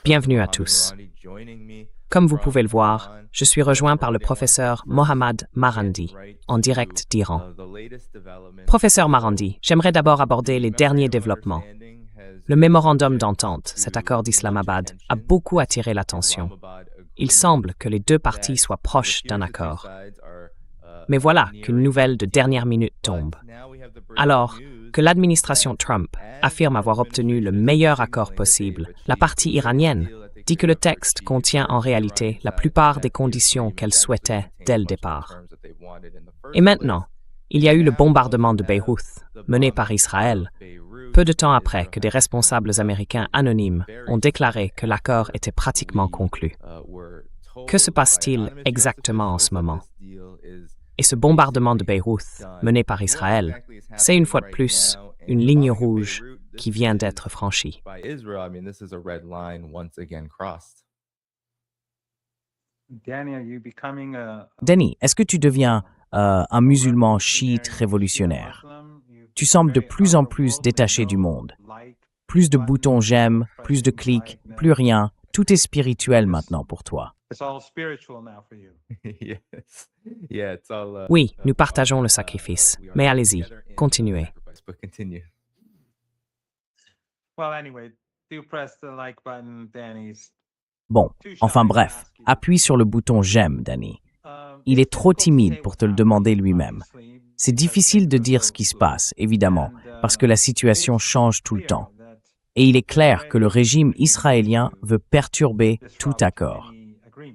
Bienvenue à tous. Comme vous pouvez le voir, je suis rejoint par le professeur Mohammad Marandi, en direct d'Iran. Professeur Marandi, j'aimerais d'abord aborder les derniers développements. Le mémorandum d'entente, cet accord d'Islamabad, a beaucoup attiré l'attention. Il semble que les deux parties soient proches d'un accord. Mais voilà qu'une nouvelle de dernière minute tombe. Alors que l'administration Trump affirme avoir obtenu le meilleur accord possible, la partie iranienne dit que le texte contient en réalité la plupart des conditions qu'elle souhaitait dès le départ. Et maintenant, il y a eu le bombardement de Beyrouth, mené par Israël, peu de temps après que des responsables américains anonymes ont déclaré que l'accord était pratiquement conclu. Que se passe-t-il exactement en ce moment? Et ce bombardement de Beyrouth, mené par Israël, c'est une fois de plus une ligne rouge qui vient d'être franchie. Danny, est-ce que tu deviens un musulman chiite révolutionnaire? Tu sembles de plus en plus détaché du monde. Plus de boutons j'aime, plus de clics, plus rien. Tout est spirituel maintenant pour toi. Oui, nous partageons le sacrifice, mais allez-y, continuez. Bon, enfin bref, appuie sur le bouton j'aime, Danny. Il est trop timide pour te le demander lui-même. C'est difficile de dire ce qui se passe, évidemment, parce que la situation change tout le temps. Et il est clair que le régime israélien veut perturber tout accord.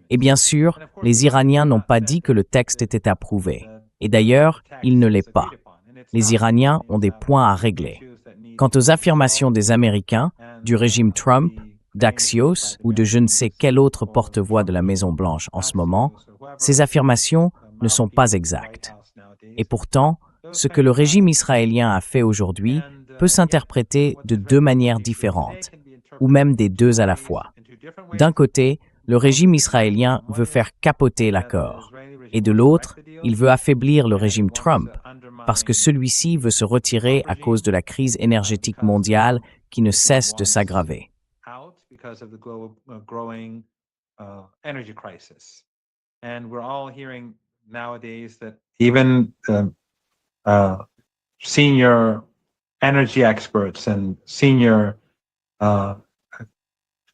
Et bien sûr, les Iraniens n'ont pas dit que le texte était approuvé. Et d'ailleurs, il ne l'est pas. Les Iraniens ont des points à régler. Quant aux affirmations des Américains, du régime Trump, d'Axios ou de je ne sais quel autre porte-voix de la Maison-Blanche en ce moment, ces affirmations ne sont pas exactes. Et pourtant, ce que le régime israélien a fait aujourd'hui peut s'interpréter de deux manières différentes, ou même des deux à la fois. D'un côté, le régime israélien veut faire capoter l'accord, et de l'autre, il veut affaiblir le régime Trump, parce que celui-ci veut se retirer à cause de la crise énergétique mondiale qui ne cesse de s'aggraver. Even senior energy experts and senior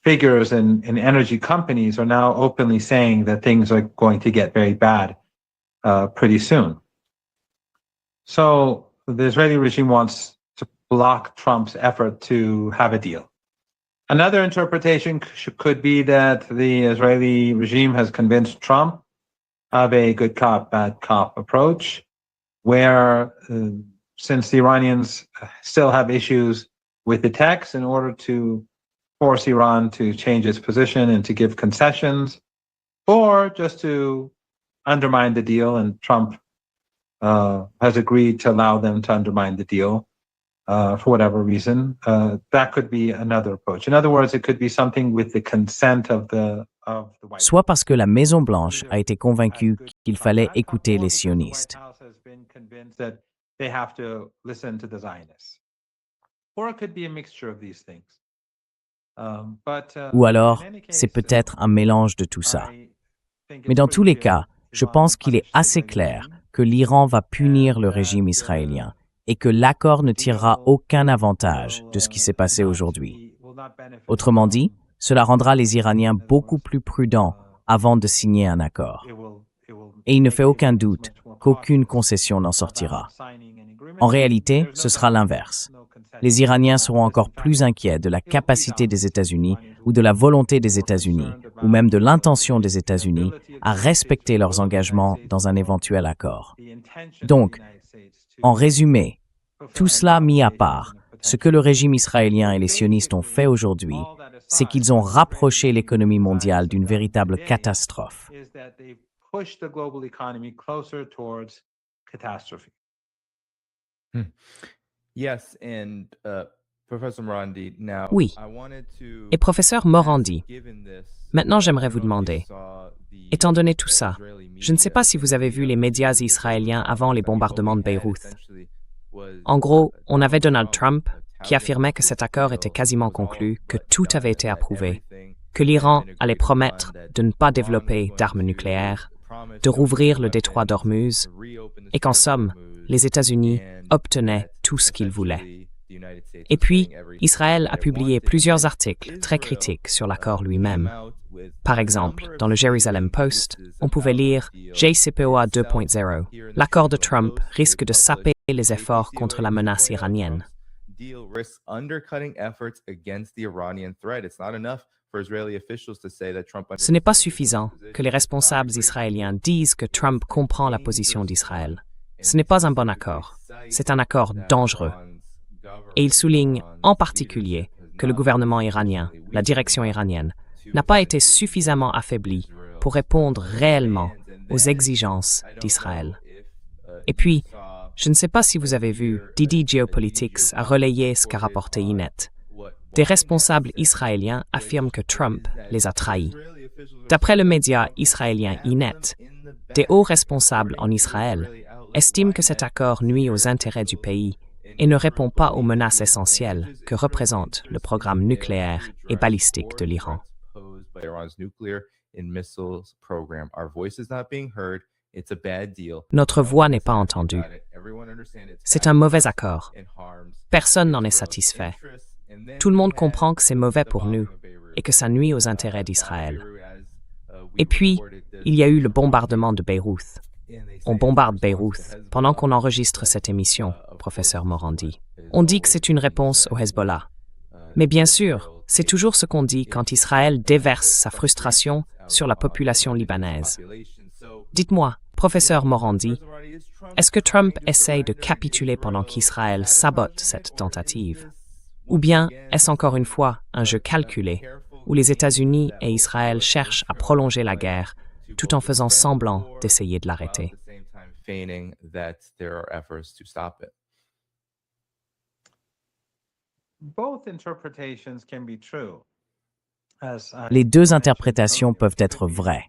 figures in energy companies are now openly saying that things are going to get very bad pretty soon. So the Israeli regime wants to block Trump's effort to have a deal. Another interpretation could be that the Israeli regime has convinced Trump of a good cop, bad cop approach, where since the Iranians still have issues with the text, in order to force Iran to change its position and to give concessions, or just to undermine the deal, and Trump has agreed to allow them to undermine the deal for whatever reason, that could be another approach. In other words, it could be something with the consent of the White House. Soit parce que la Maison-Blanche a été convaincue qu'il fallait écouter les sionistes. They have to listen to the Zionists. Or it could be a mixture of these things. Ou alors, c'est peut-être un mélange de tout ça. Mais dans tous les cas, je pense qu'il est assez clair que l'Iran va punir le régime israélien et que l'accord ne tirera aucun avantage de ce qui s'est passé aujourd'hui. Autrement dit, cela rendra les Iraniens beaucoup plus prudents avant de signer un accord. Et il ne fait aucun doute qu'aucune concession n'en sortira. En réalité, ce sera l'inverse. Les Iraniens seront encore plus inquiets de la capacité des États-Unis ou de la volonté des États-Unis, ou même de l'intention des États-Unis à respecter leurs engagements dans un éventuel accord. Donc, en résumé, tout cela mis à part, ce que le régime israélien et les sionistes ont fait aujourd'hui, c'est qu'ils ont rapproché l'économie mondiale d'une véritable catastrophe. Oui. Et professeur Morandi, maintenant j'aimerais vous demander, étant donné tout ça, je ne sais pas si vous avez vu les médias israéliens avant les bombardements de Beyrouth. En gros, on avait Donald Trump qui affirmait que cet accord était quasiment conclu, que tout avait été approuvé, que l'Iran allait promettre de ne pas développer d'armes nucléaires, de rouvrir le détroit d'Ormuz, et qu'en somme, les États-Unis obtenaient tout ce qu'ils voulaient. Et puis, Israël a publié plusieurs articles très critiques sur l'accord lui-même. Par exemple, dans le Jerusalem Post, on pouvait lire JCPOA 2.0. L'accord de Trump risque de saper les efforts contre la menace iranienne. Ce n'est pas suffisant que les responsables israéliens disent que Trump comprend la position d'Israël. Ce n'est pas un bon accord. C'est un accord dangereux. Et il souligne en particulier que le gouvernement iranien, la direction iranienne, n'a pas été suffisamment affaibli pour répondre réellement aux exigences d'Israël. Et puis, je ne sais pas si vous avez vu, Didi Geopolitics a relayé ce qu'a rapporté Inet. Des responsables israéliens affirment que Trump les a trahis. D'après le média israélien Inet, des hauts responsables en Israël estiment que cet accord nuit aux intérêts du pays et ne répond pas aux menaces essentielles que représente le programme nucléaire et balistique de l'Iran. Notre voix n'est pas entendue. C'est un mauvais accord. Personne n'en est satisfait. Tout le monde comprend que c'est mauvais pour nous et que ça nuit aux intérêts d'Israël. Et puis, il y a eu le bombardement de Beyrouth. On bombarde Beyrouth pendant qu'on enregistre cette émission, professeur Morandi. On dit que c'est une réponse au Hezbollah. Mais bien sûr, c'est toujours ce qu'on dit quand Israël déverse sa frustration sur la population libanaise. Dites-moi, professeur Morandi, est-ce que Trump essaye de capituler pendant qu'Israël sabote cette tentative? Ou bien est-ce encore une fois un jeu calculé, où les États-Unis et Israël cherchent à prolonger la guerre tout en faisant semblant d'essayer de l'arrêter? Les deux interprétations peuvent être vraies.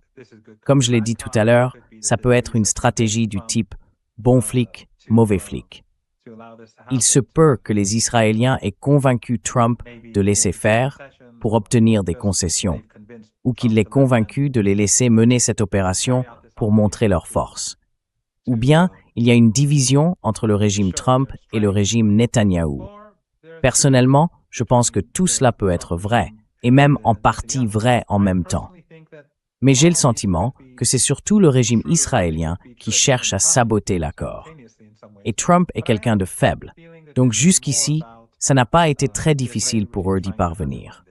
Comme je l'ai dit tout à l'heure, ça peut être une stratégie du type bon flic, mauvais flic. Il se peut que les Israéliens aient convaincu Trump de laisser faire pour obtenir des concessions, ou qu'il l'ait convaincu de les laisser mener cette opération pour montrer leur force. Ou bien, il y a une division entre le régime Trump et le régime Netanyahou. Personnellement, je pense que tout cela peut être vrai, et même en partie vrai en même temps. Mais j'ai le sentiment que c'est surtout le régime israélien qui cherche à saboter l'accord. Et Trump est quelqu'un de faible, donc jusqu'ici, ça n'a pas été très difficile pour eux d'y parvenir.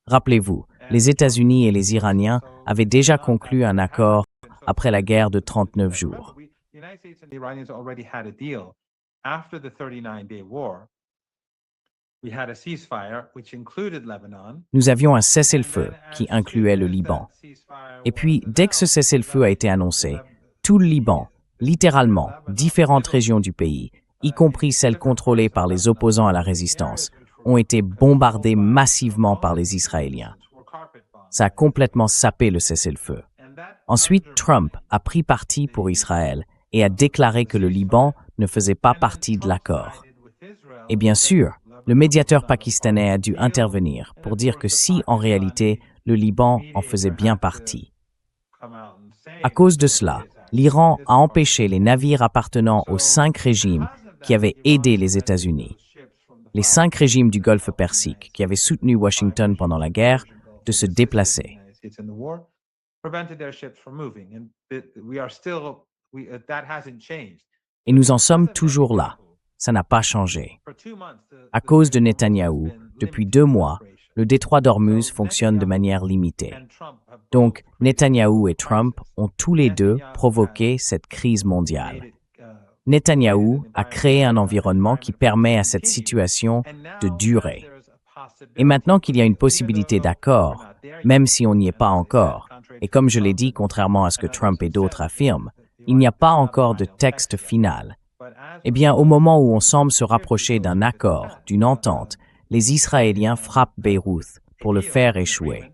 Rappelez-vous, les États-Unis et les Iraniens avaient déjà conclu un accord après la guerre de 39 jours. Nous avions un cessez-le-feu qui incluait le Liban. Et puis, dès que ce cessez-le-feu a été annoncé, tout le Liban, littéralement, différentes régions du pays, y compris celles contrôlées par les opposants à la résistance, ont été bombardées massivement par les Israéliens. Ça a complètement sapé le cessez-le-feu. Ensuite, Trump a pris parti pour Israël et a déclaré que le Liban ne faisait pas partie de l'accord. Et bien sûr, le médiateur pakistanais a dû intervenir pour dire que si, en réalité, le Liban en faisait bien partie. À cause de cela, l'Iran a empêché les navires appartenant aux 5 régimes qui avaient aidé les États-Unis, les 5 régimes du Golfe Persique qui avaient soutenu Washington pendant la guerre, de se déplacer. Et nous en sommes toujours là. Ça n'a pas changé. À cause de Netanyahou, depuis 2 mois, le détroit d'Ormuz fonctionne de manière limitée. Donc, Netanyahou et Trump ont tous les deux provoqué cette crise mondiale. Netanyahou a créé un environnement qui permet à cette situation de durer. Et maintenant qu'il y a une possibilité d'accord, même si on n'y est pas encore, et comme je l'ai dit, contrairement à ce que Trump et d'autres affirment, il n'y a pas encore de texte final. Eh bien, au moment où on semble se rapprocher d'un accord, d'une entente, les Israéliens frappent Beyrouth pour le faire échouer.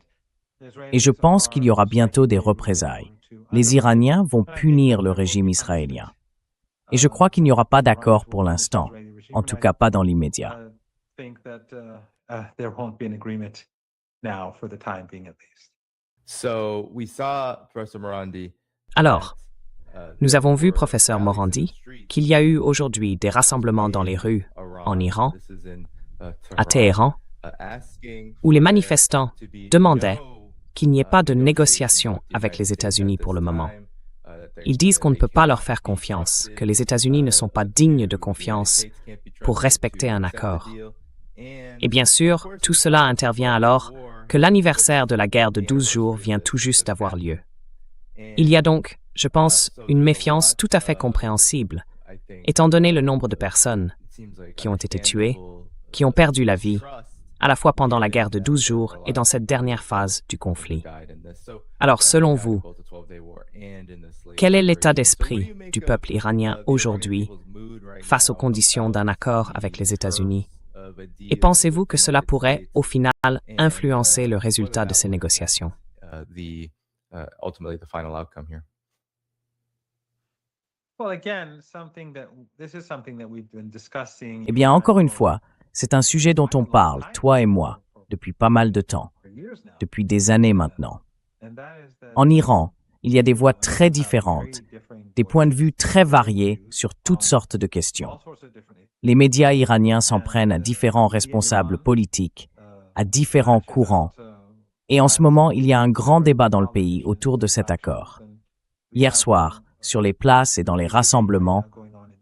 Et je pense qu'il y aura bientôt des représailles. Les Iraniens vont punir le régime israélien. Et je crois qu'il n'y aura pas d'accord pour l'instant, en tout cas pas dans l'immédiat. think that there won't be an agreement now for the time being at least. So we saw Professor Morandi. Alors, nous avons vu, professeur Morandi, qu'il y a eu aujourd'hui des rassemblements dans les rues en Iran, à Téhéran, où les manifestants demandaient qu'il n'y ait pas de négociation avec les États-Unis pour le moment. Ils disent qu'on ne peut pas leur faire confiance, que les États-Unis ne sont pas dignes de confiance pour respecter un accord. Et bien sûr, tout cela intervient alors que l'anniversaire de la guerre de 12 jours vient tout juste d'avoir lieu. Il y a donc, je pense, une méfiance tout à fait compréhensible, étant donné le nombre de personnes qui ont été tuées, qui ont perdu la vie, à la fois pendant la guerre de 12 jours et dans cette dernière phase du conflit. Alors, selon vous, quel est l'état d'esprit du peuple iranien aujourd'hui face aux conditions d'un accord avec les États-Unis? Et pensez-vous que cela pourrait, au final, influencer le résultat de ces négociations? Eh bien, encore une fois, c'est un sujet dont on parle, toi et moi, depuis pas mal de temps, depuis des années maintenant. En Iran, il y a des voix très différentes, des points de vue très variés sur toutes sortes de questions. Les médias iraniens s'en prennent à différents responsables politiques, à différents courants. Et en ce moment, il y a un grand débat dans le pays autour de cet accord. Hier soir, sur les places et dans les rassemblements,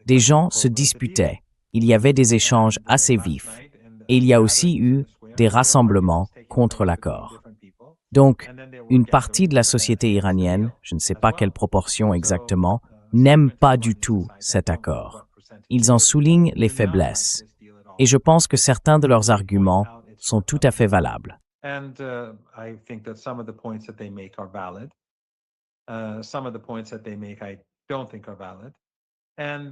des gens se disputaient. Il y avait des échanges assez vifs. Et il y a aussi eu des rassemblements contre l'accord. Donc, une partie de la société iranienne, je ne sais pas quelle proportion exactement, n'aime pas du tout cet accord. Ils en soulignent les faiblesses. Et je pense que certains de leurs arguments sont tout à fait valables.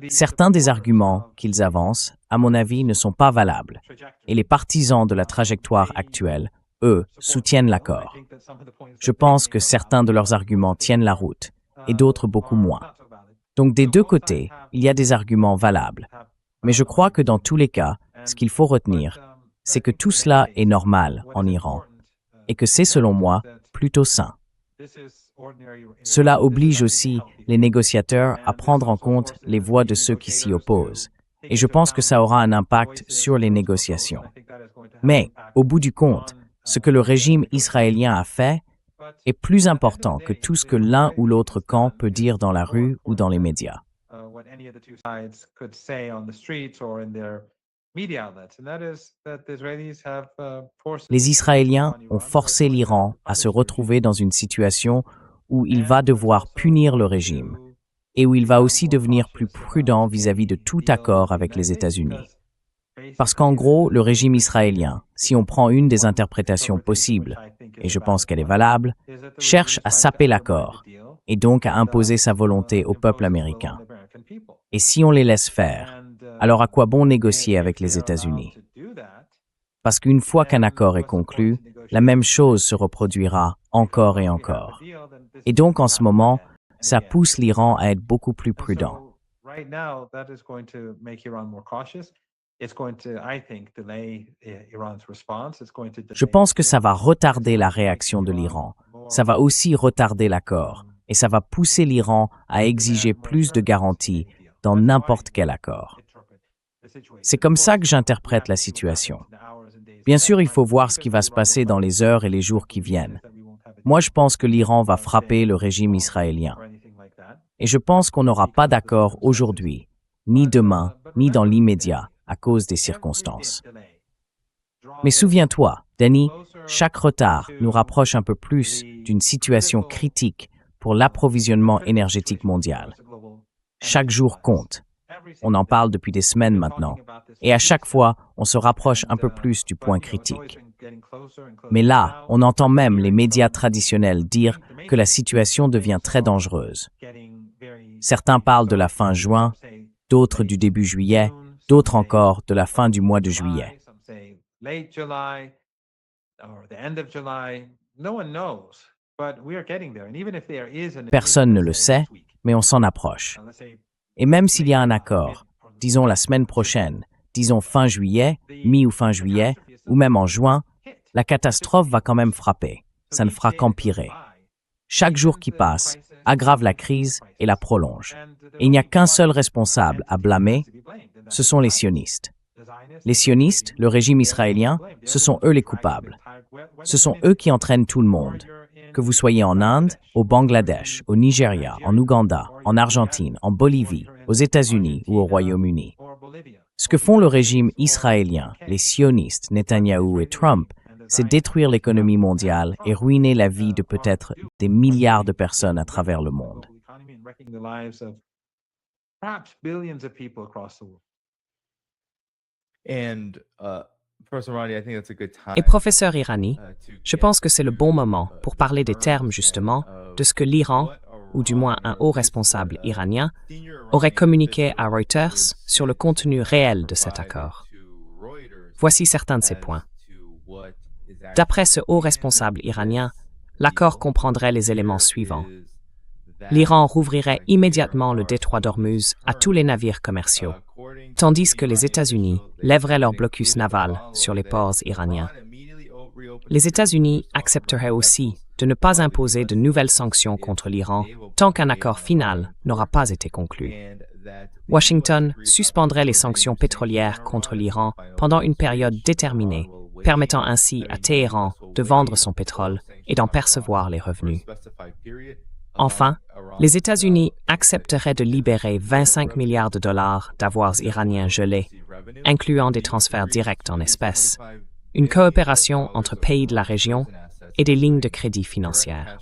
Certains des arguments qu'ils avancent, à mon avis, ne sont pas valables. Et les partisans de la trajectoire actuelle, eux, soutiennent l'accord. Je pense que certains de leurs arguments tiennent la route, et d'autres beaucoup moins. Donc des deux côtés, il y a des arguments valables. Mais je crois que dans tous les cas, ce qu'il faut retenir, c'est que tout cela est normal en Iran, et que c'est, selon moi, plutôt sain. Cela oblige aussi les négociateurs à prendre en compte les voix de ceux qui s'y opposent, et je pense que ça aura un impact sur les négociations. Mais, au bout du compte, ce que le régime israélien a fait est plus important que tout ce que l'un ou l'autre camp peut dire dans la rue ou dans les médias. Les Israéliens ont forcé l'Iran à se retrouver dans une situation où il va devoir punir le régime et où il va aussi devenir plus prudent vis-à-vis de tout accord avec les États-Unis. Parce qu'en gros, le régime israélien, si on prend une des interprétations possibles, et je pense qu'elle est valable, cherche à saper l'accord et donc à imposer sa volonté au peuple américain. Et si on les laisse faire, alors à quoi bon négocier avec les États-Unis? Parce qu'une fois qu'un accord est conclu, la même chose se reproduira encore et encore. Et donc en ce moment, ça pousse l'Iran à être beaucoup plus prudent. Je pense que ça va retarder la réaction de l'Iran. Ça va aussi retarder l'accord. Et ça va pousser l'Iran à exiger plus de garanties dans n'importe quel accord. C'est comme ça que j'interprète la situation. Bien sûr, il faut voir ce qui va se passer dans les heures et les jours qui viennent. Moi, je pense que l'Iran va frapper le régime israélien. Et je pense qu'on n'aura pas d'accord aujourd'hui, ni demain, ni dans l'immédiat, à cause des circonstances. Mais souviens-toi, Danny, chaque retard nous rapproche un peu plus d'une situation critique pour l'approvisionnement énergétique mondial. Chaque jour compte. On en parle depuis des semaines maintenant. Et à chaque fois, on se rapproche un peu plus du point critique. Mais là, on entend même les médias traditionnels dire que la situation devient très dangereuse. Certains parlent de la fin juin, d'autres du début juillet, d'autres encore de la fin du mois de juillet. Personne ne le sait, mais on s'en approche. Et même s'il y a un accord, disons la semaine prochaine, disons fin juillet, mi ou fin juillet, ou même en juin, la catastrophe va quand même frapper. Ça ne fera qu'empirer. Chaque jour qui passe aggrave la crise et la prolonge. Et il n'y a qu'un seul responsable à blâmer, ce sont les sionistes. Les sionistes, le régime israélien, ce sont eux les coupables. Ce sont eux qui entraînent tout le monde. Que vous soyez en Inde, au Bangladesh, au Nigeria, en Ouganda, en Argentine, en Bolivie, aux États-Unis ou au Royaume-Uni. Ce que font le régime israélien, les sionistes, Netanyahou et Trump, c'est détruire l'économie mondiale et ruiner la vie de peut-être des milliards de personnes à travers le monde. Et professeur Irani, je pense que c'est le bon moment pour parler des termes justement de ce que l'Iran, ou du moins un haut responsable iranien, aurait communiqué à Reuters sur le contenu réel de cet accord. Voici certains de ces points. D'après ce haut responsable iranien, l'accord comprendrait les éléments suivants. L'Iran rouvrirait immédiatement le détroit d'Ormuz à tous les navires commerciaux, tandis que les États-Unis lèveraient leur blocus naval sur les ports iraniens. Les États-Unis accepteraient aussi de ne pas imposer de nouvelles sanctions contre l'Iran tant qu'un accord final n'aura pas été conclu. Washington suspendrait les sanctions pétrolières contre l'Iran pendant une période déterminée, permettant ainsi à Téhéran de vendre son pétrole et d'en percevoir les revenus. Enfin, les États-Unis accepteraient de libérer 25 milliards de dollars d'avoirs iraniens gelés, incluant des transferts directs en espèces, une coopération entre pays de la région et des lignes de crédit financières.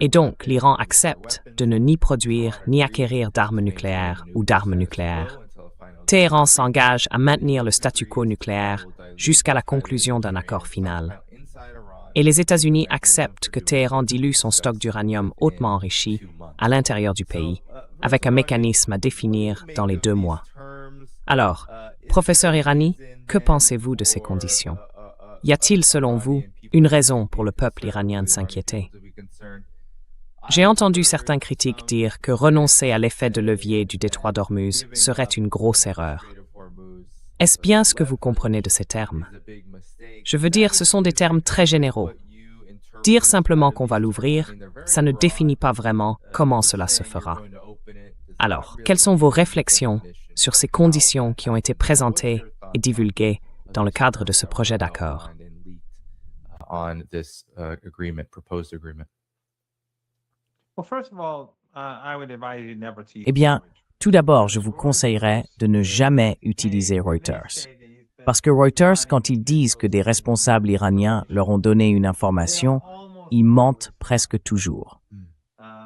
Et donc, l'Iran accepte de ne ni produire ni acquérir d'armes nucléaires ou d'armes nucléaires. Téhéran s'engage à maintenir le statu quo nucléaire jusqu'à la conclusion d'un accord final. Et les États-Unis acceptent que Téhéran dilue son stock d'uranium hautement enrichi à l'intérieur du pays, avec un mécanisme à définir dans les 2 mois. Alors, professeur Irani, que pensez-vous de ces conditions? Y a-t-il, selon vous, une raison pour le peuple iranien de s'inquiéter? J'ai entendu certains critiques dire que renoncer à l'effet de levier du détroit d'Ormuz serait une grosse erreur. Est-ce bien ce que vous comprenez de ces termes? Je veux dire, ce sont des termes très généraux. Dire simplement qu'on va l'ouvrir, ça ne définit pas vraiment comment cela se fera. Alors, quelles sont vos réflexions sur ces conditions qui ont été présentées et divulguées dans le cadre de ce projet d'accord? Eh bien, tout d'abord, je vous conseillerais de ne jamais utiliser Reuters. Parce que Reuters, quand ils disent que des responsables iraniens leur ont donné une information, ils mentent presque toujours.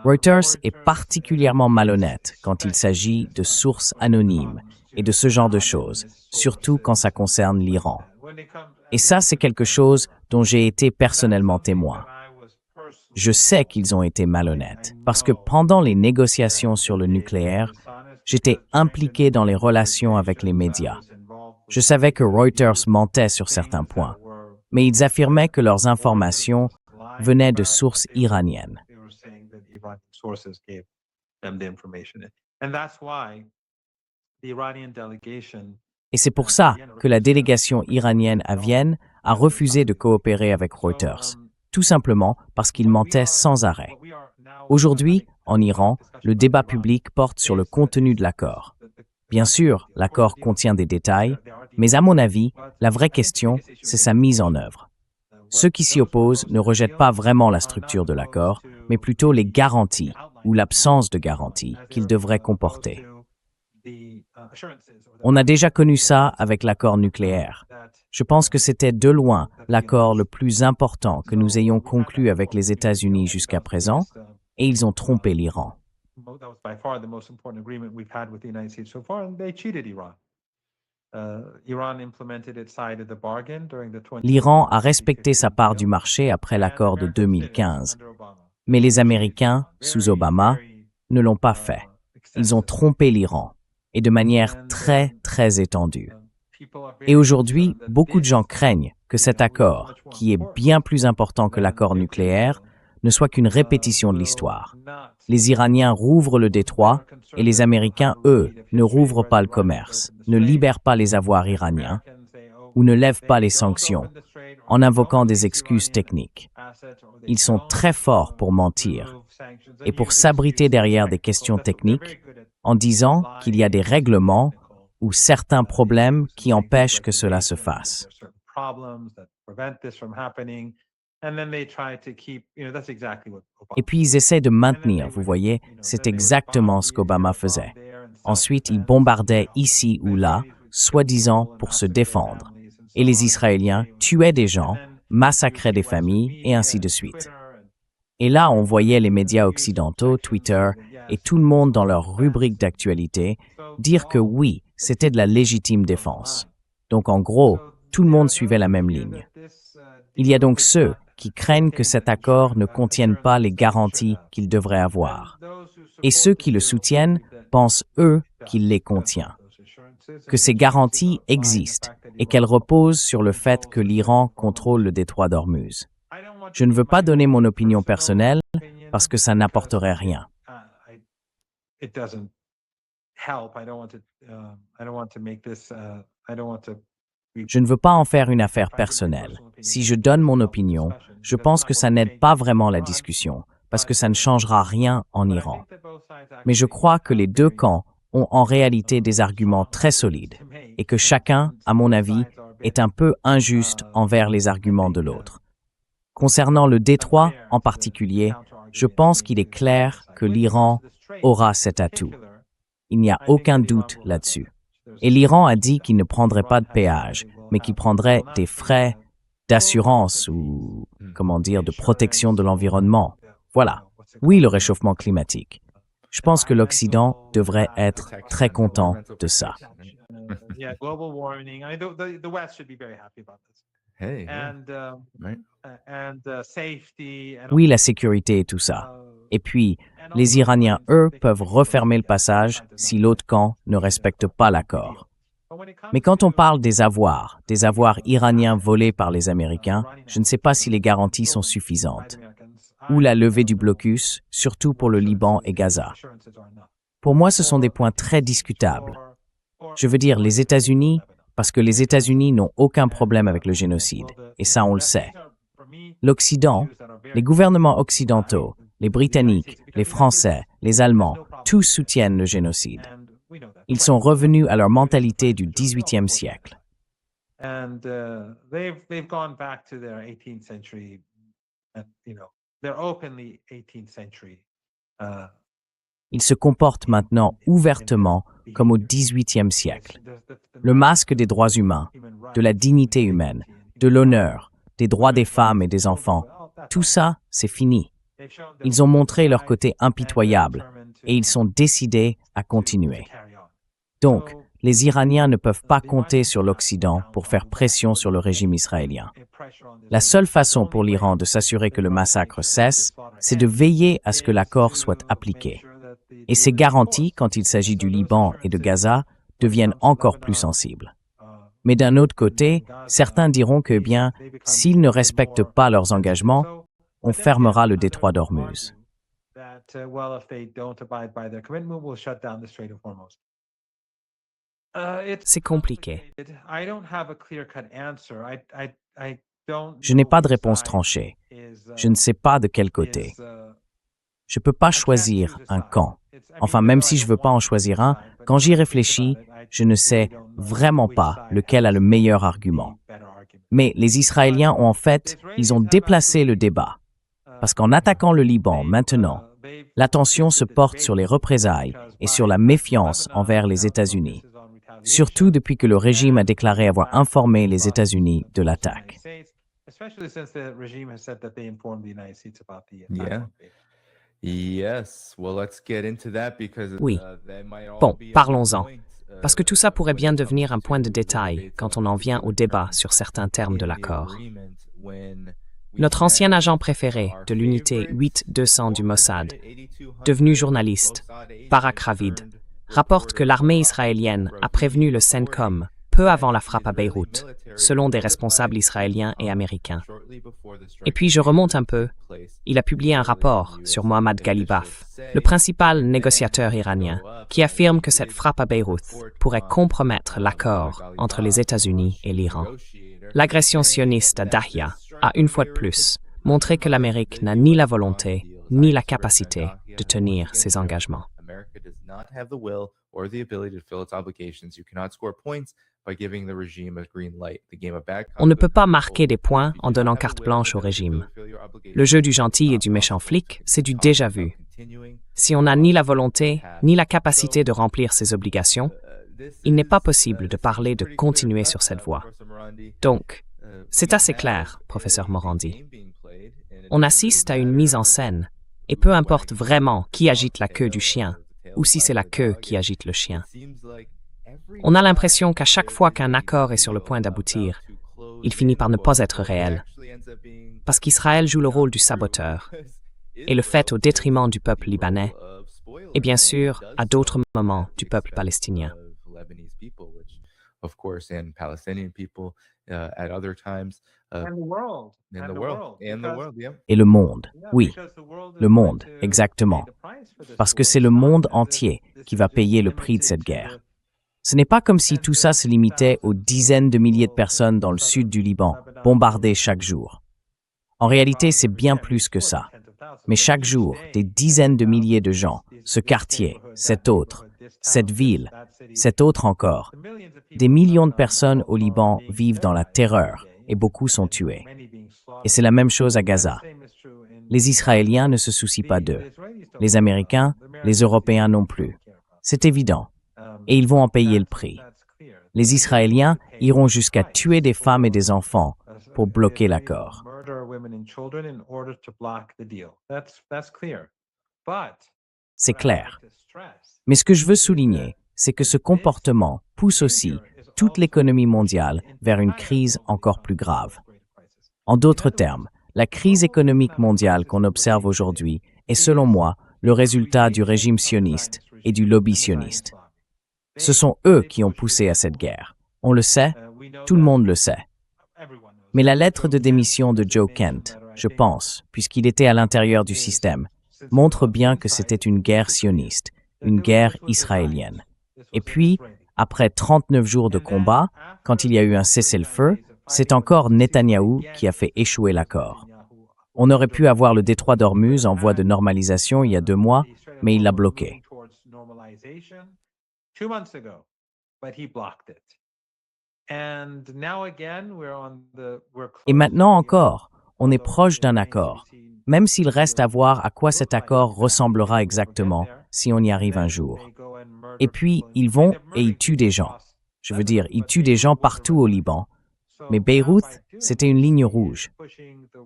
Reuters est particulièrement malhonnête quand il s'agit de sources anonymes et de ce genre de choses, surtout quand ça concerne l'Iran. Et ça, c'est quelque chose dont j'ai été personnellement témoin. Je sais qu'ils ont été malhonnêtes, parce que pendant les négociations sur le nucléaire, j'étais impliqué dans les relations avec les médias. Je savais que Reuters mentait sur certains points, mais ils affirmaient que leurs informations venaient de sources iraniennes. Et c'est pour ça que la délégation iranienne à Vienne a refusé de coopérer avec Reuters, tout simplement parce qu'ils mentaient sans arrêt. Aujourd'hui, en Iran, le débat public porte sur le contenu de l'accord. Bien sûr, l'accord contient des détails, mais à mon avis, la vraie question, c'est sa mise en œuvre. Ceux qui s'y opposent ne rejettent pas vraiment la structure de l'accord, mais plutôt les garanties ou l'absence de garanties qu'il devrait comporter. On a déjà connu ça avec l'accord nucléaire. Je pense que c'était de loin l'accord le plus important que nous ayons conclu avec les États-Unis jusqu'à présent, et ils ont trompé l'Iran. L'Iran a respecté sa part du marché après l'accord de 2015, mais les Américains, sous Obama, ne l'ont pas fait. Ils ont trompé l'Iran, et de manière très, très étendue. Et aujourd'hui, beaucoup de gens craignent que cet accord, qui est bien plus important que l'accord nucléaire, ne soit qu'une répétition de l'histoire. Les Iraniens rouvrent le détroit et les Américains, eux, ne rouvrent pas le commerce, ne libèrent pas les avoirs iraniens ou ne lèvent pas les sanctions en invoquant des excuses techniques. Ils sont très forts pour mentir et pour s'abriter derrière des questions techniques en disant qu'il y a des règlements ou certains problèmes qui empêchent que cela se fasse. Et puis ils essaient de maintenir, vous voyez, c'est exactement ce qu'Obama faisait. Ensuite, ils bombardaient ici ou là, soi-disant pour se défendre. Et les Israéliens tuaient des gens, massacraient des familles, et ainsi de suite. Et là, on voyait les médias occidentaux, Twitter, et tout le monde dans leur rubrique d'actualité dire que oui, c'était de la légitime défense. Donc en gros, tout le monde suivait la même ligne. Il y a donc ceux qui craignent que cet accord ne contienne pas les garanties qu'il devrait avoir. Et ceux qui le soutiennent pensent, eux, qu'il les contient. Que ces garanties existent et qu'elles reposent sur le fait que l'Iran contrôle le détroit d'Ormuz. Je ne veux pas donner mon opinion personnelle parce que ça n'apporterait rien. Je ne veux pas en faire une affaire personnelle. Si je donne mon opinion, je pense que ça n'aide pas vraiment la discussion, parce que ça ne changera rien en Iran. Mais je crois que les deux camps ont en réalité des arguments très solides, et que chacun, à mon avis, est un peu injuste envers les arguments de l'autre. Concernant le détroit en particulier, je pense qu'il est clair que l'Iran aura cet atout. Il n'y a aucun doute là-dessus. Et l'Iran a dit qu'il ne prendrait pas de péage, mais qu'il prendrait des frais d'assurance ou, de protection de l'environnement. Voilà. Oui, le réchauffement climatique. Je pense que l'Occident devrait être très content de ça. Oui, la sécurité et tout ça. Et puis, les Iraniens, eux, peuvent refermer le passage si l'autre camp ne respecte pas l'accord. Mais quand on parle des avoirs iraniens volés par les Américains, je ne sais pas si les garanties sont suffisantes. Ou la levée du blocus, surtout pour le Liban et Gaza. Pour moi, ce sont des points très discutables. Je veux dire, les États-Unis, parce que les États-Unis n'ont aucun problème avec le génocide, et ça on le sait. L'Occident, les gouvernements occidentaux, les Britanniques, les Français, les Allemands, tous soutiennent le génocide. Ils sont revenus à leur mentalité du XVIIIe siècle. Ils se comportent maintenant ouvertement comme au XVIIIe siècle. Le masque des droits humains, de la dignité humaine, de l'honneur, des droits des femmes et des enfants, tout ça, c'est fini. Ils ont montré leur côté impitoyable et ils sont décidés à continuer. Donc, les Iraniens ne peuvent pas compter sur l'Occident pour faire pression sur le régime israélien. La seule façon pour l'Iran de s'assurer que le massacre cesse, c'est de veiller à ce que l'accord soit appliqué. Et ces garanties, quand il s'agit du Liban et de Gaza, deviennent encore plus sensibles. Mais d'un autre côté, certains diront que, s'ils ne respectent pas leurs engagements, on fermera le détroit d'Ormuz. C'est compliqué. Je n'ai pas de réponse tranchée. Je ne sais pas de quel côté. Je ne peux pas choisir un camp. Enfin, même si je ne veux pas en choisir un, quand j'y réfléchis, je ne sais vraiment pas lequel a le meilleur argument. Mais les Israéliens ils ont déplacé le débat. Parce qu'en attaquant le Liban maintenant, l'attention se porte sur les représailles et sur la méfiance envers les États-Unis. Surtout depuis que le régime a déclaré avoir informé les États-Unis de l'attaque. Oui. Bon, parlons-en. Parce que tout ça pourrait bien devenir un point de détail quand on en vient au débat sur certains termes de l'accord. Notre ancien agent préféré de l'unité 8200 du Mossad, devenu journaliste, Barak Ravid, rapporte que l'armée israélienne a prévenu le CENTCOM peu avant la frappe à Beyrouth, selon des responsables israéliens et américains. Et puis je remonte un peu. Il a publié un rapport sur Mohammad Ghalibaf, le principal négociateur iranien, qui affirme que cette frappe à Beyrouth pourrait compromettre l'accord entre les États-Unis et l'Iran. L'agression sioniste à Dahia a une fois de plus montré que l'Amérique n'a ni la volonté ni la capacité de tenir ses engagements. On ne peut pas marquer des points en donnant carte blanche au régime. Le jeu du gentil et du méchant flic, c'est du déjà vu. Si on n'a ni la volonté ni la capacité de remplir ses obligations, il n'est pas possible de parler de continuer sur cette voie. Donc, c'est assez clair, professeur Morandi. On assiste à une mise en scène, et peu importe vraiment qui agite la queue du chien, ou si c'est la queue qui agite le chien. On a l'impression qu'à chaque fois qu'un accord est sur le point d'aboutir, il finit par ne pas être réel, parce qu'Israël joue le rôle du saboteur, et le fait au détriment du peuple libanais, et bien sûr, à d'autres moments, du peuple palestinien. Et le monde, oui, le monde, exactement. Parce que c'est le monde entier qui va payer le prix de cette guerre. Ce n'est pas comme si tout ça se limitait aux dizaines de milliers de personnes dans le sud du Liban, bombardées chaque jour. En réalité, c'est bien plus que ça. Mais chaque jour, des dizaines de milliers de gens, ce quartier, cet autre, cette ville, cet autre encore, des millions de personnes au Liban vivent dans la terreur et beaucoup sont tués. Et c'est la même chose à Gaza. Les Israéliens ne se soucient pas d'eux. Les Américains, les Européens non plus. C'est évident. Et ils vont en payer le prix. Les Israéliens iront jusqu'à tuer des femmes et des enfants pour bloquer l'accord. C'est clair. Mais ce que je veux souligner, c'est que ce comportement pousse aussi toute l'économie mondiale vers une crise encore plus grave. En d'autres termes, la crise économique mondiale qu'on observe aujourd'hui est, selon moi, le résultat du régime sioniste et du lobby sioniste. Ce sont eux qui ont poussé à cette guerre. On le sait, tout le monde le sait. Mais la lettre de démission de Joe Kent, je pense, puisqu'il était à l'intérieur du système, montre bien que c'était une guerre sioniste, une guerre israélienne. Et puis, après 39 jours de combat, quand il y a eu un cessez-le-feu, c'est encore Netanyahou qui a fait échouer l'accord. On aurait pu avoir le détroit d'Ormuz en voie de normalisation il y a 2 mois, mais il l'a bloqué. Et maintenant encore, on est proche d'un accord, même s'il reste à voir à quoi cet accord ressemblera exactement si on y arrive un jour. Et puis, ils vont et ils tuent des gens. Je veux dire, ils tuent des gens partout au Liban. Mais Beyrouth, c'était une ligne rouge.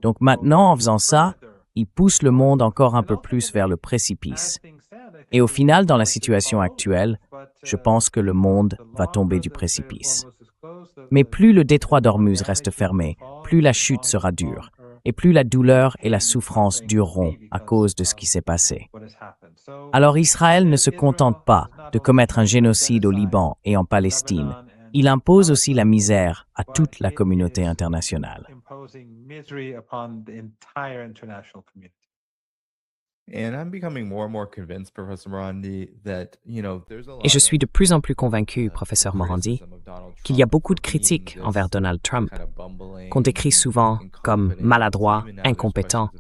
Donc maintenant, en faisant ça, ils poussent le monde encore un peu plus vers le précipice. Et au final, dans la situation actuelle, je pense que le monde va tomber du précipice. Mais plus le détroit d'Ormuz reste fermé, plus la chute sera dure, et plus la douleur et la souffrance dureront à cause de ce qui s'est passé. Alors Israël ne se contente pas de commettre un génocide au Liban et en Palestine, il impose aussi la misère à toute la communauté internationale. Et je suis de plus en plus convaincu, professeur Morandi, qu'il y a beaucoup de critiques envers Donald Trump, qu'on décrit souvent comme maladroit, incompétent.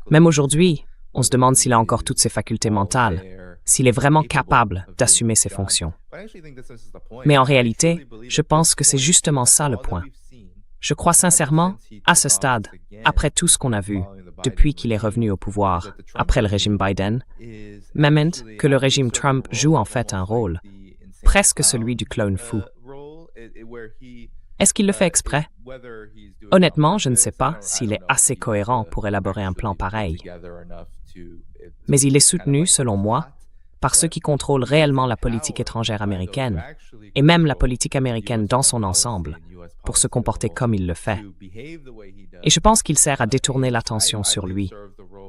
Même aujourd'hui, on se demande s'il a encore toutes ses facultés mentales, s'il est vraiment capable d'assumer ses fonctions. Mais en réalité, je pense que c'est justement ça le point. Je crois sincèrement, à ce stade, après tout ce qu'on a vu, depuis qu'il est revenu au pouvoir, après le régime Biden, même que le régime Trump joue en fait un rôle, presque celui du clown fou. Est-ce qu'il le fait exprès? Honnêtement, je ne sais pas s'il est assez cohérent pour élaborer un plan pareil. Mais il est soutenu, selon moi, par ceux qui contrôlent réellement la politique étrangère américaine, et même la politique américaine dans son ensemble, pour se comporter comme il le fait. Et je pense qu'il sert à détourner l'attention sur lui,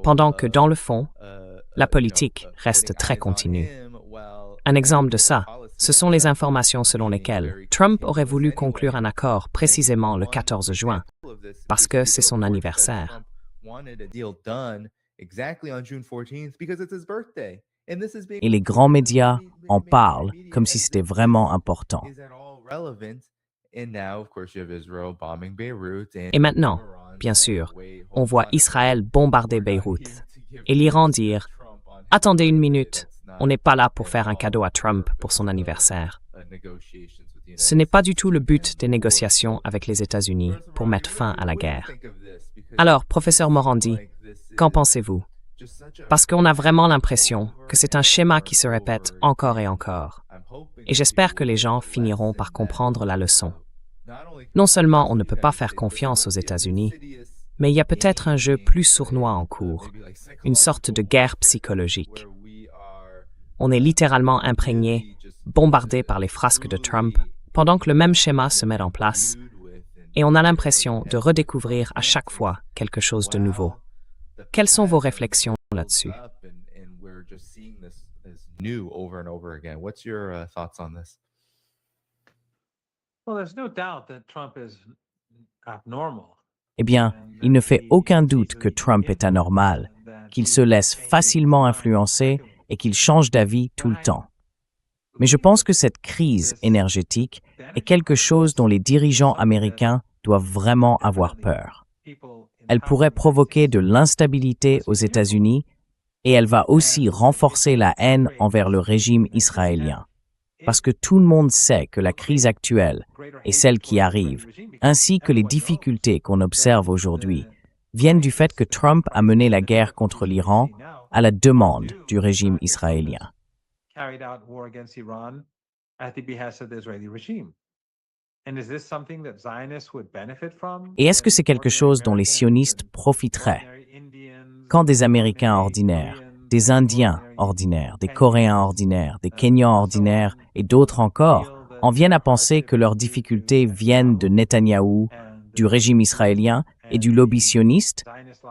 pendant que, dans le fond, la politique reste très continue. Un exemple de ça, Ce sont les informations selon lesquelles Trump aurait voulu conclure un accord précisément le 14 juin, parce que c'est son anniversaire. Et les grands médias en parlent comme si c'était vraiment important. Et maintenant, bien sûr, on voit Israël bombarder Beyrouth et l'Iran dire « Attendez une minute, on n'est pas là pour faire un cadeau à Trump pour son anniversaire. » Ce n'est pas du tout le but des négociations avec les États-Unis pour mettre fin à la guerre. Alors, professeur Morandi, qu'en pensez-vous? Parce qu'on a vraiment l'impression que c'est un schéma qui se répète encore et encore. Et j'espère que les gens finiront par comprendre la leçon. Non seulement on ne peut pas faire confiance aux États-Unis, mais il y a peut-être un jeu plus sournois en cours, une sorte de guerre psychologique. On est littéralement imprégné, bombardé par les frasques de Trump, pendant que le même schéma se met en place, et on a l'impression de redécouvrir à chaque fois quelque chose de nouveau. Quelles sont vos réflexions là-dessus? Eh bien, il ne fait aucun doute que Trump est anormal, qu'il se laisse facilement influencer et qu'il change d'avis tout le temps. Mais je pense que cette crise énergétique est quelque chose dont les dirigeants américains doivent vraiment avoir peur. Elle pourrait provoquer de l'instabilité aux États-Unis et elle va aussi renforcer la haine envers le régime israélien. Parce que tout le monde sait que la crise actuelle et celle qui arrive, ainsi que les difficultés qu'on observe aujourd'hui, viennent du fait que Trump a mené la guerre contre l'Iran à la demande du régime israélien. Et est-ce que c'est quelque chose dont les sionistes profiteraient? Quand des Américains ordinaires, des Indiens ordinaires, des Coréens ordinaires, des Kenyans ordinaires et d'autres encore en viennent à penser que leurs difficultés viennent de Netanyahou, du régime israélien et du lobby sioniste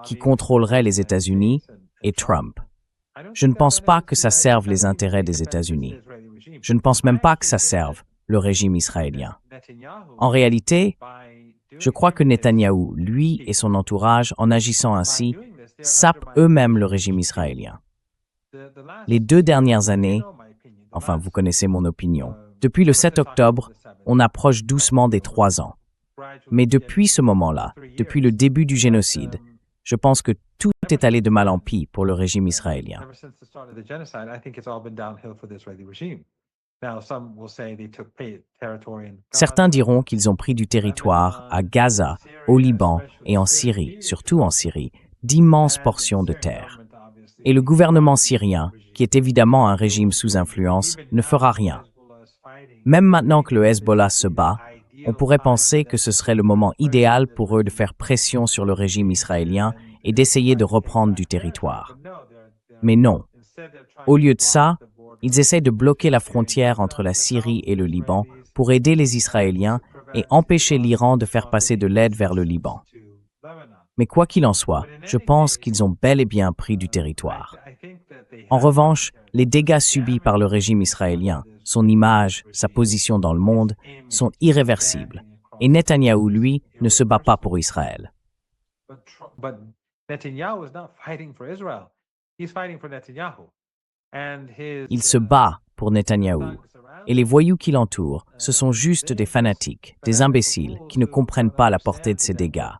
qui contrôlerait les États-Unis et Trump. Je ne pense pas que ça serve les intérêts des États-Unis. Je ne pense même pas que ça serve le régime israélien. En réalité, je crois que Netanyahou, lui et son entourage, en agissant ainsi, sapent eux-mêmes le régime israélien. Les 2 dernières années, enfin vous connaissez mon opinion, depuis le 7 octobre, on approche doucement des 3 ans. Mais depuis ce moment-là, depuis le début du génocide, je pense que tout est allé de mal en pis pour le régime israélien. Certains diront qu'ils ont pris du territoire à Gaza, au Liban et en Syrie, surtout en Syrie, d'immenses portions de terre. Et le gouvernement syrien, qui est évidemment un régime sous influence, ne fera rien. Même maintenant que le Hezbollah se bat, on pourrait penser que ce serait le moment idéal pour eux de faire pression sur le régime israélien et d'essayer de reprendre du territoire. Mais non. Au lieu de ça, ils essaient de bloquer la frontière entre la Syrie et le Liban pour aider les Israéliens et empêcher l'Iran de faire passer de l'aide vers le Liban. Mais quoi qu'il en soit, je pense qu'ils ont bel et bien pris du territoire. En revanche, les dégâts subis par le régime israélien, son image, sa position dans le monde, sont irréversibles. Et Netanyahou, lui, ne se bat pas pour Israël. Il se bat pour Netanyahou. Et les voyous qui l'entourent, ce sont juste des fanatiques, des imbéciles qui ne comprennent pas la portée de ces dégâts.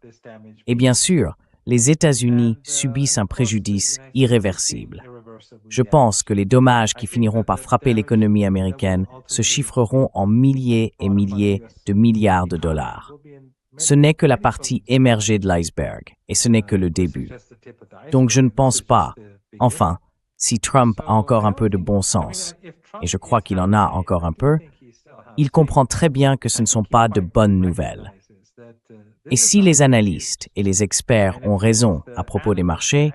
Et bien sûr, les États-Unis subissent un préjudice irréversible. Je pense que les dommages qui finiront par frapper l'économie américaine se chiffreront en milliers et milliers de milliards de dollars. Ce n'est que la partie émergée de l'iceberg, et ce n'est que le début. Donc je ne pense pas, enfin, si Trump a encore un peu de bon sens, et je crois qu'il en a encore un peu, il comprend très bien que ce ne sont pas de bonnes nouvelles. Et si les analystes et les experts ont raison à propos des marchés,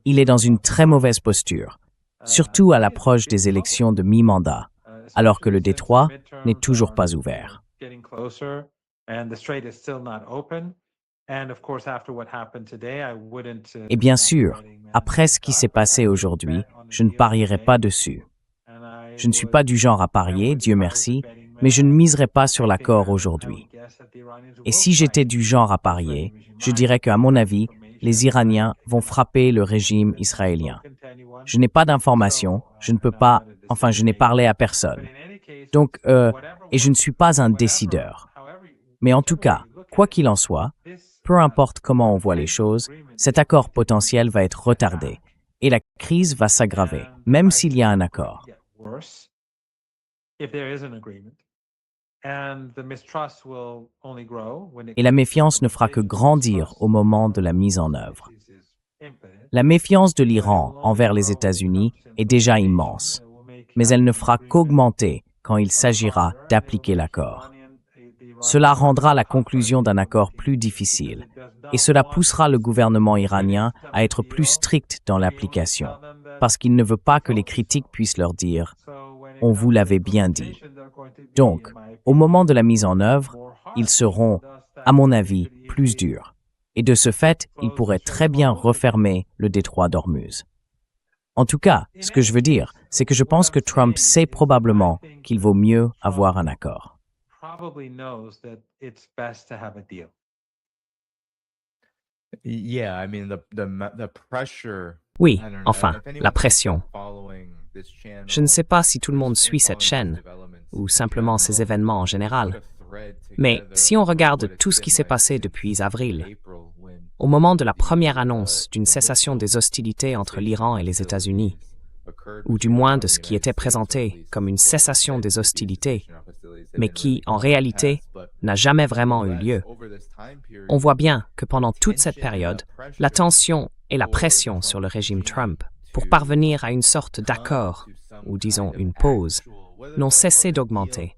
il est dans une très mauvaise posture, surtout à l'approche des élections de mi-mandat, alors que le détroit n'est toujours pas ouvert. Et bien sûr, après ce qui s'est passé aujourd'hui, je ne parierai pas dessus. Je ne suis pas du genre à parier, Dieu merci, mais je ne miserai pas sur l'accord aujourd'hui. Et si j'étais du genre à parier, je dirais qu'à mon avis, les Iraniens vont frapper le régime israélien. Je n'ai pas d'informations, je ne peux pas, enfin je n'ai parlé à personne. Donc, et je ne suis pas un décideur. Mais en tout cas, quoi qu'il en soit, peu importe comment on voit les choses, cet accord potentiel va être retardé et la crise va s'aggraver, même s'il y a un accord. Et la méfiance ne fera que grandir au moment de la mise en œuvre. La méfiance de l'Iran envers les États-Unis est déjà immense, mais elle ne fera qu'augmenter quand il s'agira d'appliquer l'accord. Cela rendra la conclusion d'un accord plus difficile, et cela poussera le gouvernement iranien à être plus strict dans l'application, parce qu'il ne veut pas que les critiques puissent leur dire « on vous l'avait bien dit ». Donc, au moment de la mise en œuvre, ils seront, à mon avis, plus durs. Et de ce fait, ils pourraient très bien refermer le détroit d'Ormuz. En tout cas, ce que je veux dire, c'est que je pense que Trump sait probablement qu'il vaut mieux avoir un accord. Oui, enfin, la pression. Je ne sais pas si tout le monde suit cette chaîne, ou simplement ces événements en général. Mais si on regarde tout ce qui s'est passé depuis avril, au moment de la première annonce d'une cessation des hostilités entre l'Iran et les États-Unis, ou du moins de ce qui était présenté comme une cessation des hostilités, mais qui, en réalité, n'a jamais vraiment eu lieu, on voit bien que pendant toute cette période, la tension et la pression sur le régime Trump pour parvenir à une sorte d'accord, ou disons une pause, n'ont cessé d'augmenter.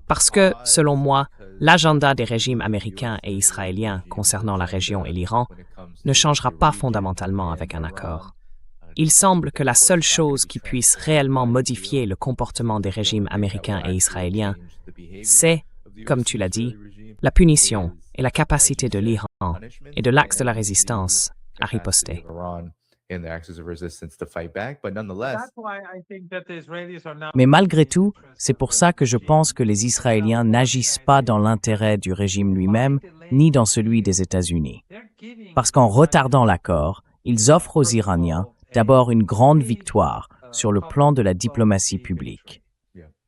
Parce que, selon moi, l'agenda des régimes américains et israéliens concernant la région et l'Iran ne changera pas fondamentalement avec un accord. Il semble que la seule chose qui puisse réellement modifier le comportement des régimes américains et israéliens, c'est, comme tu l'as dit, la punition et la capacité de l'Iran et de l'axe de la résistance à riposter. Mais malgré tout, c'est pour ça que je pense que les Israéliens n'agissent pas dans l'intérêt du régime lui-même, ni dans celui des États-Unis. Parce qu'en retardant l'accord, ils offrent aux Iraniens d'abord une grande victoire sur le plan de la diplomatie publique.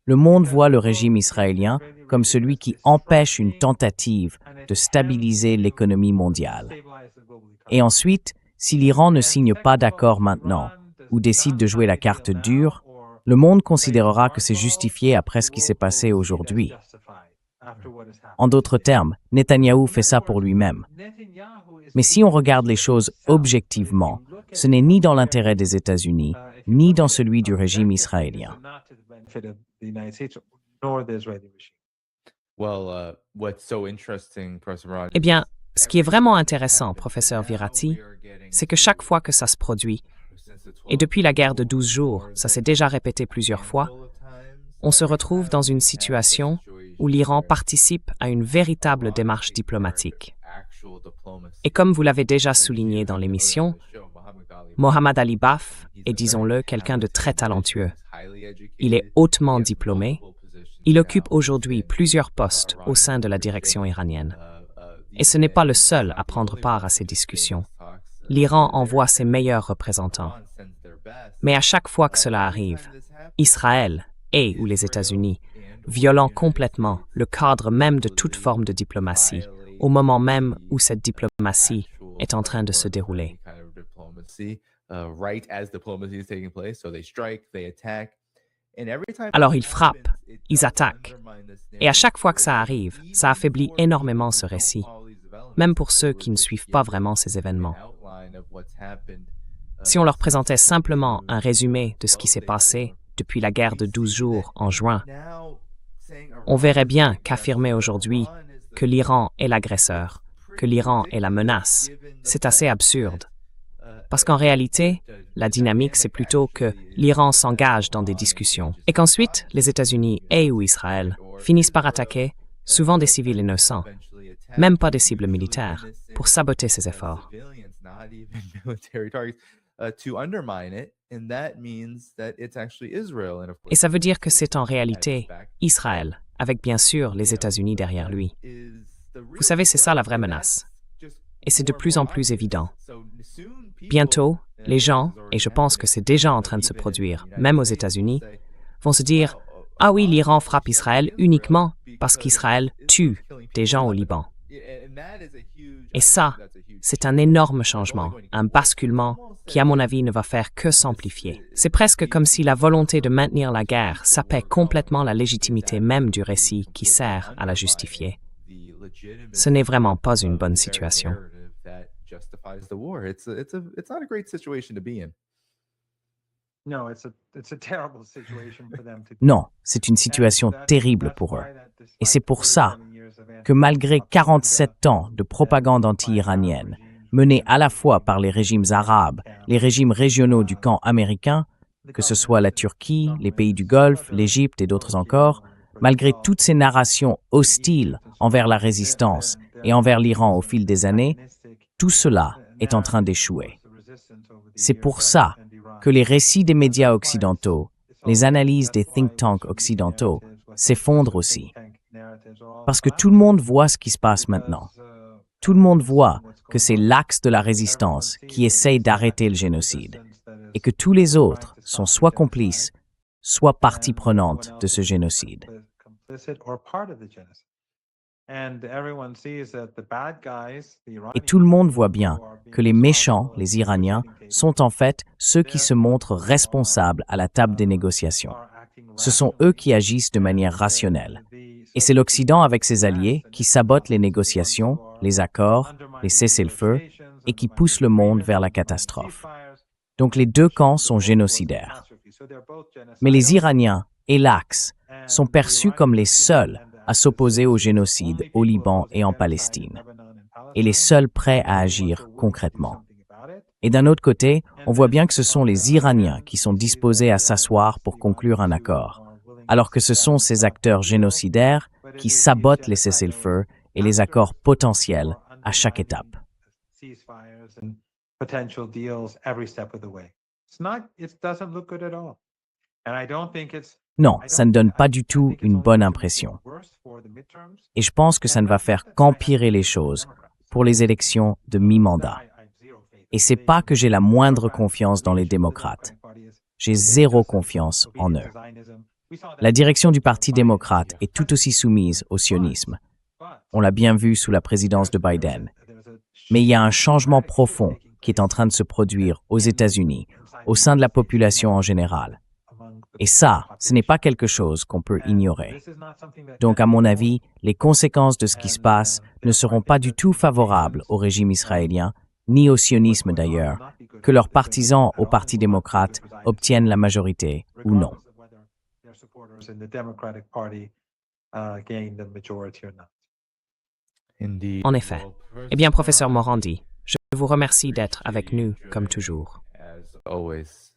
Le monde voit le régime israélien comme celui qui empêche une tentative de stabiliser l'économie mondiale. Et ensuite, si l'Iran ne signe pas d'accord maintenant ou décide de jouer la carte dure, le monde considérera que c'est justifié après ce qui s'est passé aujourd'hui. En d'autres termes, Netanyahou fait ça pour lui-même. Mais si on regarde les choses objectivement, ce n'est ni dans l'intérêt des États-Unis, ni dans celui du régime israélien. Eh bien, ce qui est vraiment intéressant, professeur Virati, c'est que chaque fois que ça se produit, et depuis la guerre de 12 jours, ça s'est déjà répété plusieurs fois, on se retrouve dans une situation où l'Iran participe à une véritable démarche diplomatique. Et comme vous l'avez déjà souligné dans l'émission, Mohammad Ali Baf est, disons-le, quelqu'un de très talentueux. Il est hautement diplômé. Il occupe aujourd'hui plusieurs postes au sein de la direction iranienne. Et ce n'est pas le seul à prendre part à ces discussions. L'Iran envoie ses meilleurs représentants. Mais à chaque fois que cela arrive, Israël et ou les États-Unis violant complètement le cadre même de toute forme de diplomatie, au moment même où cette diplomatie est en train de se dérouler. Alors ils frappent, ils attaquent. Et à chaque fois que ça arrive, ça affaiblit énormément ce récit, même pour ceux qui ne suivent pas vraiment ces événements. Si on leur présentait simplement un résumé de ce qui s'est passé depuis la guerre de 12 jours en juin, on verrait bien qu'affirmer aujourd'hui que l'Iran est l'agresseur, que l'Iran est la menace, c'est assez absurde. Parce qu'en réalité, la dynamique, c'est plutôt que l'Iran s'engage dans des discussions et qu'ensuite, les États-Unis et ou Israël finissent par attaquer souvent des civils innocents, même pas des cibles militaires, pour saboter ces efforts. to undermine it, and that means that it's actually Israel. And of Et course, ça veut dire que c'est en réalité Israël, avec bien sûr les États-Unis derrière lui. Vous savez, c'est ça la vraie menace. Et c'est de plus en plus évident. Bientôt, les gens, et je pense que c'est déjà en train de se produire, même aux États-Unis, vont se dire « Ah oui, l'Iran frappe Israël uniquement parce qu'Israël tue des gens au Liban. » Et ça, c'est un énorme changement, un basculement qui, à mon avis, ne va faire que s'amplifier. C'est presque comme si la volonté de maintenir la guerre sapait complètement la légitimité même du récit qui sert à la justifier. Ce n'est vraiment pas une bonne situation. Non, c'est une situation terrible pour eux. Et c'est pour ça que malgré 47 ans de propagande anti-iranienne, menée à la fois par les régimes arabes, les régimes régionaux du camp américain, que ce soit la Turquie, les pays du Golfe, l'Égypte et d'autres encore, malgré toutes ces narrations hostiles envers la résistance et envers l'Iran au fil des années, tout cela est en train d'échouer. C'est pour ça que les récits des médias occidentaux, les analyses des think tanks occidentaux s'effondrent aussi. Parce que tout le monde voit ce qui se passe maintenant. Tout le monde voit que c'est l'axe de la résistance qui essaye d'arrêter le génocide et que tous les autres sont soit complices, soit partie prenante de ce génocide. Et tout le monde voit bien que les méchants, les Iraniens, sont en fait ceux qui se montrent responsables à la table des négociations. Ce sont eux qui agissent de manière rationnelle. Et c'est l'Occident avec ses alliés qui sabote les négociations, les accords, les cessez-le-feu et qui pousse le monde vers la catastrophe. Donc les deux camps sont génocidaires. Mais les Iraniens et l'Axe sont perçus comme les seuls à s'opposer au génocide au Liban et en Palestine, et les seuls prêts à agir concrètement. Et d'un autre côté, on voit bien que ce sont les Iraniens qui sont disposés à s'asseoir pour conclure un accord, alors que ce sont ces acteurs génocidaires qui sabotent les cessez-le-feu et les accords potentiels à chaque étape. Non, ça ne donne pas du tout une bonne impression. Et je pense que ça ne va faire qu'empirer les choses pour les élections de mi-mandat. Et c'est pas que j'ai la moindre confiance dans les démocrates. J'ai zéro confiance en eux. La direction du Parti démocrate est tout aussi soumise au sionisme. On l'a bien vu sous la présidence de Biden. Mais il y a un changement profond qui est en train de se produire aux États-Unis, au sein de la population en général. Et ça, ce n'est pas quelque chose qu'on peut ignorer. Donc, à mon avis, les conséquences de ce qui se passe ne seront pas du tout favorables au régime israélien, ni au sionisme d'ailleurs, que leurs partisans au Parti démocrate obtiennent la majorité ou non. En effet. Eh bien, professeur Morandi, je vous remercie d'être avec nous comme toujours. As always.